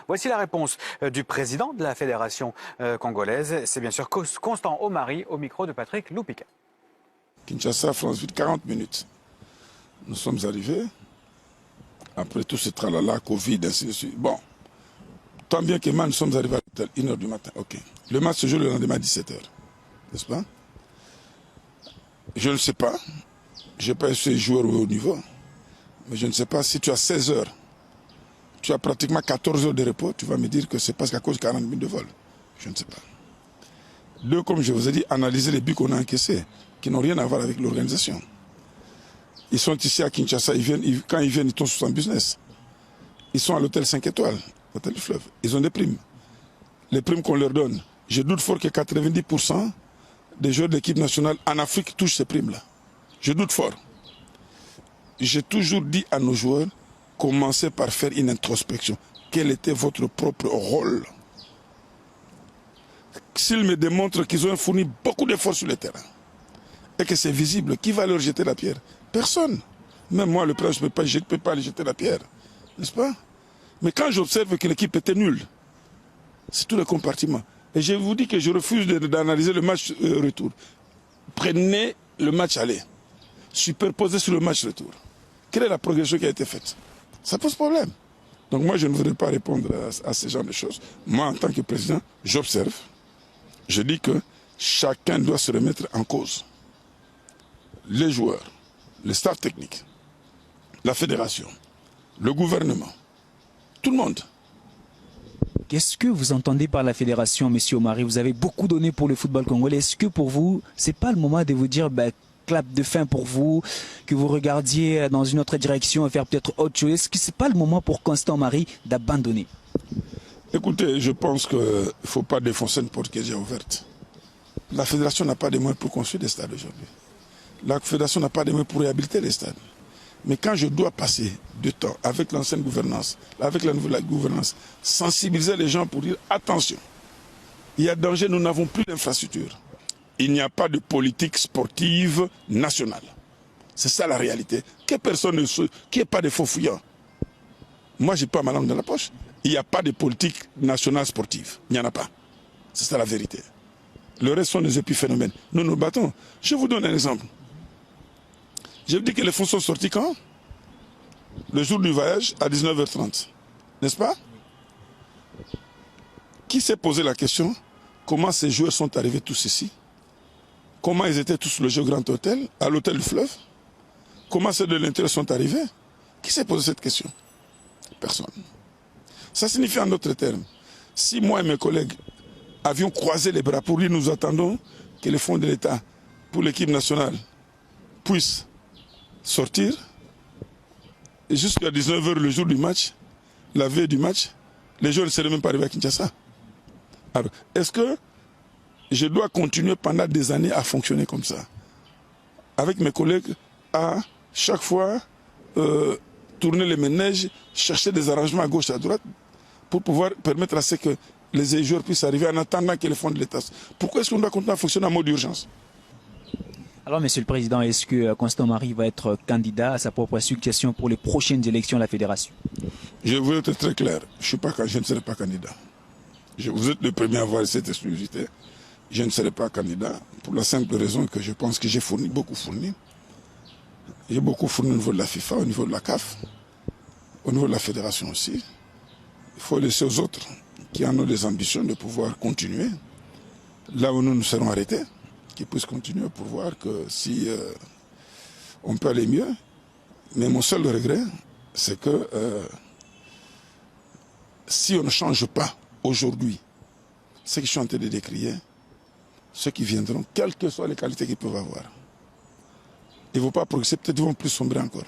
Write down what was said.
Voici la réponse du président de la fédération congolaise. C'est bien sûr Constant Omari au micro de Patrick Lupika. Kinshasa, France-Ville, 40 minutes. Nous sommes arrivés. Après tout ce tralala, Covid, ainsi de suite. Bon, tant bien que mal, nous sommes arrivés à l'hôtel, 1h du matin. Ok. Le match se joue le lendemain à 17h. N'est-ce pas? Je ne sais pas. Je n'ai pas eu ces joueurs au haut niveau. Mais je ne sais pas si tu as 16 heures. Tu as pratiquement 14 heures de repos. Tu vas me dire que c'est parce qu'à cause de 40 minutes de vol. Je ne sais pas. Deux, comme je vous ai dit, analyser les buts qu'on a encaissés, qui n'ont rien à voir avec l'organisation. Ils sont ici à Kinshasa, quand ils viennent, ils tombent sur un business. Ils sont à l'hôtel 5 étoiles, l'hôtel du fleuve. Ils ont des primes. Les primes qu'on leur donne, je doute fort que 90% des joueurs de l'équipe nationale en Afrique touchent ces primes-là. Je doute fort. J'ai toujours dit à nos joueurs, commencez par faire une introspection. Quel était votre propre rôle? S'ils me démontrent qu'ils ont fourni beaucoup d'efforts sur le terrain, et que c'est visible, qui va leur jeter la pierre? Personne. Même moi, le prince, je ne peux pas aller jeter la pierre. N'est-ce pas? Mais quand j'observe que l'équipe était nulle, c'est tout le compartiment. Et je vous dis que je refuse d'analyser le match retour. Prenez le match aller, superposez sur le match retour. Quelle est la progression qui a été faite? Ça pose problème. Donc moi, je ne voudrais pas répondre à ce genre de choses. Moi, en tant que président, j'observe. Je dis que chacun doit se remettre en cause. Les joueurs, le staff technique, la fédération, le gouvernement, tout le monde. Qu'est-ce que vous entendez par la fédération, M. Omari? Vous avez beaucoup donné pour le football congolais. Est-ce que pour vous, ce n'est pas le moment de vous dire clap de fin pour vous, que vous regardiez dans une autre direction et faire peut-être autre chose? Est-ce que ce n'est pas le moment pour Constant Omari d'abandonner? Écoutez, je pense qu'il ne faut pas défoncer une porte qui est déjà ouverte. La fédération n'a pas de moyens pour construire des stades aujourd'hui. La fédération n'a pas de moyens pour réhabiliter les stades. Mais quand je dois passer du temps avec l'ancienne gouvernance, avec la nouvelle gouvernance, sensibiliser les gens pour dire attention, il y a danger, nous n'avons plus d'infrastructure. Il n'y a pas de politique sportive nationale. C'est ça la réalité. Que personne ne qu'il n'y ait pas de faux fouillants. Moi, je n'ai pas ma langue dans la poche. Il n'y a pas de politique nationale sportive. Il n'y en a pas. C'est ça la vérité. Le reste sont des épiphénomènes. Nous nous battons. Je vous donne un exemple. Je vous dis que les fonds sont sortis quand? Le jour du voyage à 19h30. N'est-ce pas? Qui s'est posé la question? Comment ces joueurs sont arrivés tous ici? Comment ils étaient tous logés au Grand Hôtel, à l'hôtel du fleuve? Comment ceux de l'intérieur sont arrivés? Qui s'est posé cette question? Personne. Ça signifie en d'autres termes, si moi et mes collègues avions croisé les bras pour dire nous attendons que les fonds de l'État pour l'équipe nationale puissent sortir, et jusqu'à 19h le jour du match, la veille du match, les joueurs ne seraient même pas arrivés à Kinshasa. Alors, est-ce que je dois continuer pendant des années à fonctionner comme ça? Avec mes collègues, à chaque fois tourner les ménages, chercher des arrangements à gauche et à droite pour pouvoir permettre à ce que les joueurs puissent arriver en attendant que les fonds de l'État. Pourquoi est-ce qu'on doit continuer à fonctionner en mode d'urgence? Alors, Monsieur le Président, est-ce que Constant Omari va être candidat à sa propre succession pour les prochaines élections de la Fédération? Je veux être très clair. Je ne serai pas candidat. Vous êtes le premier à avoir cette exclusivité. Je ne serai pas candidat pour la simple raison que je pense que j'ai beaucoup fourni. J'ai beaucoup fourni au niveau de la FIFA, au niveau de la CAF, au niveau de la Fédération aussi. Il faut laisser aux autres qui en ont des ambitions de pouvoir continuer. Là où nous serons arrêtés, qu'ils puissent continuer pour voir que si on peut aller mieux. Mais mon seul regret, c'est que si on ne change pas aujourd'hui ce que je suis en train de décrire, ceux qui viendront, quelles que soient les qualités qu'ils peuvent avoir, ils ne vont pas progresser, peut-être ils vont plus sombrer encore.